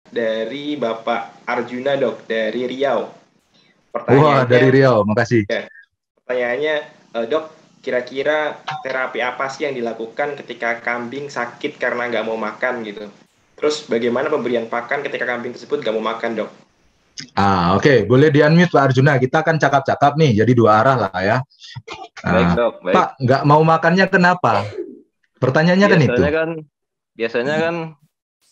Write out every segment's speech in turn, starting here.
dari Bapak Arjuna dok dari Riau. Wah, dari Pertanyaannya, Riau, makasih. ya, pertanyaannya dok, kira-kira terapi apa sih yang dilakukan ketika kambing sakit karena nggak mau makan gitu? Terus bagaimana pemberian pakan ketika kambing tersebut nggak mau makan dok? Oke. Boleh di-unmute Pak Arjuna. Kita kan cakap-cakap nih, jadi dua arah lah ya. Baik Nah, dok, baik. Pak, nggak mau makannya kenapa? Pertanyaannya kan itu. Biasanya kan, biasanya kan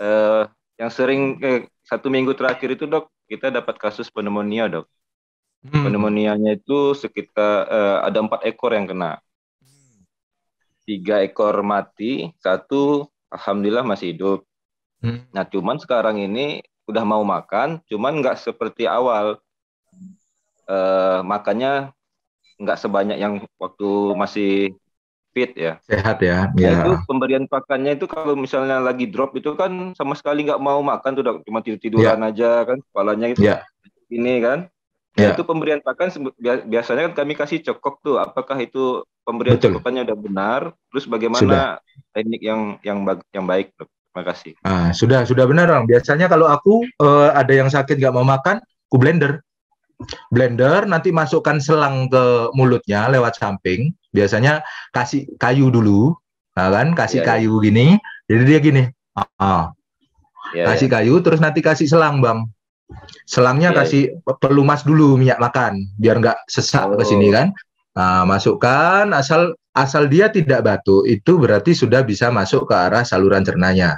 eh, yang sering 1 minggu terakhir itu dok, kita dapat kasus pneumonia dok. Pneumonianya itu sekitar ada 4 ekor yang kena. 3 ekor mati, 1 alhamdulillah masih hidup. Nah, cuman sekarang ini udah mau makan, cuman nggak seperti awal. Makannya nggak sebanyak yang waktu masih fit ya. Sehat ya. Nah, Ya. itu pemberian pakannya itu kalau misalnya lagi drop itu kan sama sekali nggak mau makan tuh, Dok. Cuma tidur-tiduran Ya. aja kan, kepalanya itu Ya. ini kan. Nah, Ya. itu pemberian pakan biasanya kan kami kasih cokok tuh. Apakah itu pemberian Betul. cokokannya udah benar? Terus Sudah. bagaimana teknik yang baik, Dok? Terima kasih. Sudah benar Bang. Biasanya kalau aku ada yang sakit nggak mau makan, aku blender nanti masukkan selang ke mulutnya lewat samping. Biasanya kasih kayu dulu, nah kan kasih Iya, kayu gini, jadi dia gini. Kasih iya. kayu terus nanti kasih selang Bang. Selangnya Iya, iya. kasih pelumas dulu minyak makan biar nggak sesak ke sini Oh, kan. Nah, masukkan asal dia tidak batuk itu berarti sudah bisa masuk ke arah saluran cernanya.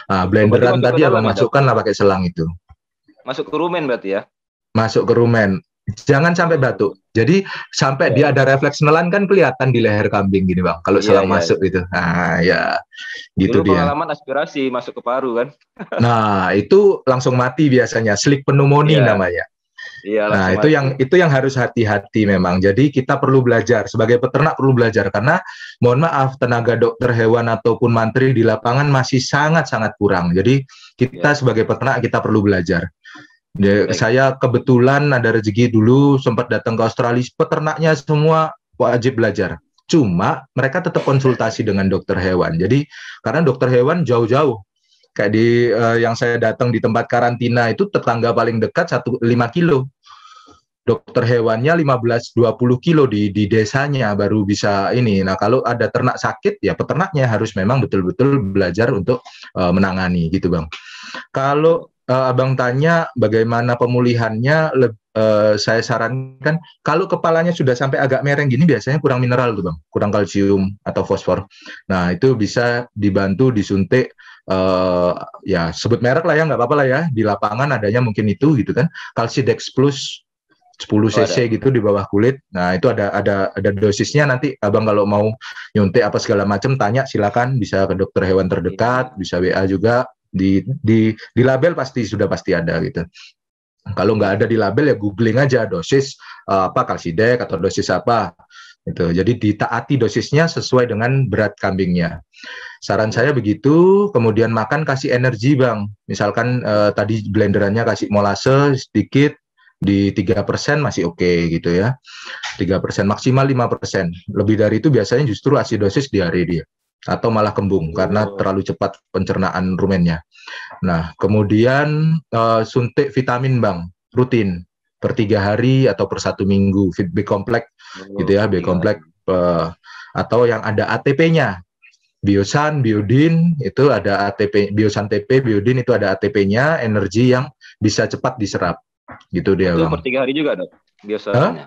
berarti Blenderan masuk ke tadi dalam abang ya, Dok? masukkan lah pakai selang itu. Masuk ke rumen berarti ya? Masuk ke rumen. Jangan sampai Oh, batuk. Jadi sampai iya, dia iya. ada refleks nelan kan kelihatan di leher kambing gini bang. Kalau Iya, selang iya, masuk iya. gitu. Ya gitu Dulu dia. pengalaman aspirasi masuk ke paru kan? Nah itu langsung mati biasanya. Sleep pneumonia Iya, namanya. iya Nah langsung itu mati. yang harus hati-hati memang. Jadi kita perlu belajar sebagai peternak perlu belajar karena mohon maaf tenaga dokter hewan ataupun mantri di lapangan masih sangat-sangat kurang. Jadi kita Ya, sebagai peternak kita perlu belajar. baik. Saya kebetulan ada rezeki dulu sempat datang ke Australia, peternaknya semua wajib belajar. Cuma mereka tetap konsultasi dengan dokter hewan. Jadi karena dokter hewan jauh-jauh. Kayak di yang saya datang di tempat karantina itu tetangga paling dekat 5 kilo. Dokter hewannya 15-20 kilo di desanya baru bisa ini. Nah, kalau ada ternak sakit ya peternaknya harus memang betul-betul belajar untuk menangani gitu, Bang. Kalau Abang tanya bagaimana pemulihannya, saya sarankan kalau kepalanya sudah sampai agak mereng gini biasanya kurang mineral tuh bang, kurang kalsium atau fosfor. Nah itu bisa dibantu disuntik, ya sebut merek lah ya nggak apa-apa lah ya, di lapangan adanya mungkin itu gitu kan, Calcidex Plus 10 Oh ada. cc gitu di bawah kulit. Nah, itu ada dosisnya nanti Abang kalau mau nyuntik apa segala macam tanya silakan bisa ke dokter hewan terdekat, Iya, bisa WA juga di label pasti sudah pasti ada gitu. Kalau nggak iya. ada di label ya googling aja dosis apa kalsidek atau dosis apa itu. Jadi ditaati dosisnya sesuai dengan berat kambingnya. Saran Iya. saya begitu, kemudian makan kasih energi bang. Misalkan tadi blenderannya kasih molase sedikit di 3% masih oke gitu ya. 3% maksimal 5%. Lebih dari itu biasanya justru asidosis diare dia atau malah kembung karena Oh, terlalu cepat pencernaan rumennya. Nah, kemudian suntik vitamin bang rutin per 3 hari atau per 1 minggu, B kompleks gitu oh, ya, B 3 hari. kompleks atau yang ada ATP-nya. Biosan, biodin itu ada ATP, biosan TP, biodin itu ada ATP-nya, energi yang bisa cepat diserap. Gitu dia, Itu per Bang. 3 hari juga dok Hah? biasanya.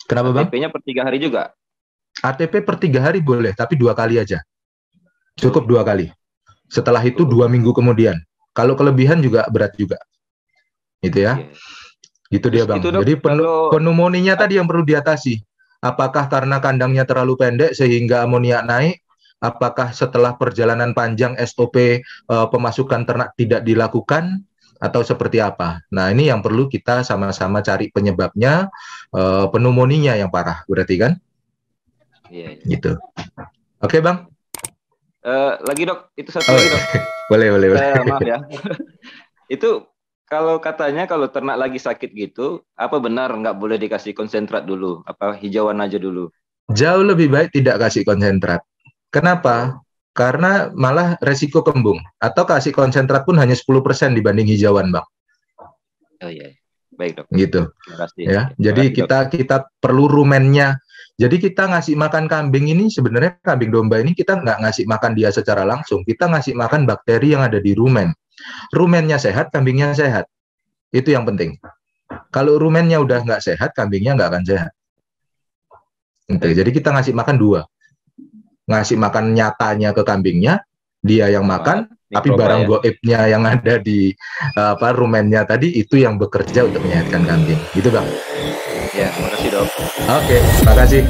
Kenapa, Bang? ATP-nya per 3 hari juga. ATP per 3 hari boleh, tapi 2 kali aja. Cukup Oh, 2 kali. Setelah itu oh, 2 minggu kemudian. Kalau kelebihan juga berat juga. Gitu ya. iya. Gitu Terus dia, itu Bang. dok Jadi kalau pneumonia ad- tadi yang perlu diatasi. Apakah karena kandangnya terlalu pendek sehingga amonia naik? Apakah setelah perjalanan panjang SOP pemasukan ternak tidak dilakukan? Atau seperti apa? Nah, ini yang perlu kita sama-sama cari penyebabnya, pneumonia yang parah, berarti kan? iya, iya. Gitu. Oke, Bang? Lagi dok, itu satu Oh, lagi dok. boleh, boleh, boleh. Maaf ya. Itu kalau katanya kalau ternak lagi sakit gitu, apa benar nggak boleh dikasih konsentrat dulu? Apa hijauan aja dulu? Jauh lebih baik tidak kasih konsentrat. Oh, Kenapa? karena malah resiko kembung. Atau kasih konsentrat pun hanya 10% dibanding hijauan, Bang. Oh iya, baik dok. Gitu. Terima kasih. Ya, jadi kita perlu rumennya. Jadi kita ngasih makan kambing ini sebenarnya kambing domba ini kita nggak ngasih makan dia secara langsung. Kita ngasih makan bakteri yang ada di rumen. Rumennya sehat, kambingnya sehat. Itu yang penting. Kalau rumennya udah nggak sehat, kambingnya nggak akan sehat. Gitu. Jadi kita ngasih makan dua. Ngasih makan nyatanya ke kambingnya, dia yang makan, tapi barang goibnya yang ada di rumennya tadi itu yang bekerja untuk menyehatkan kambing. Gitu, Bang. Ya, terima kasih dok. Oke, terima kasih.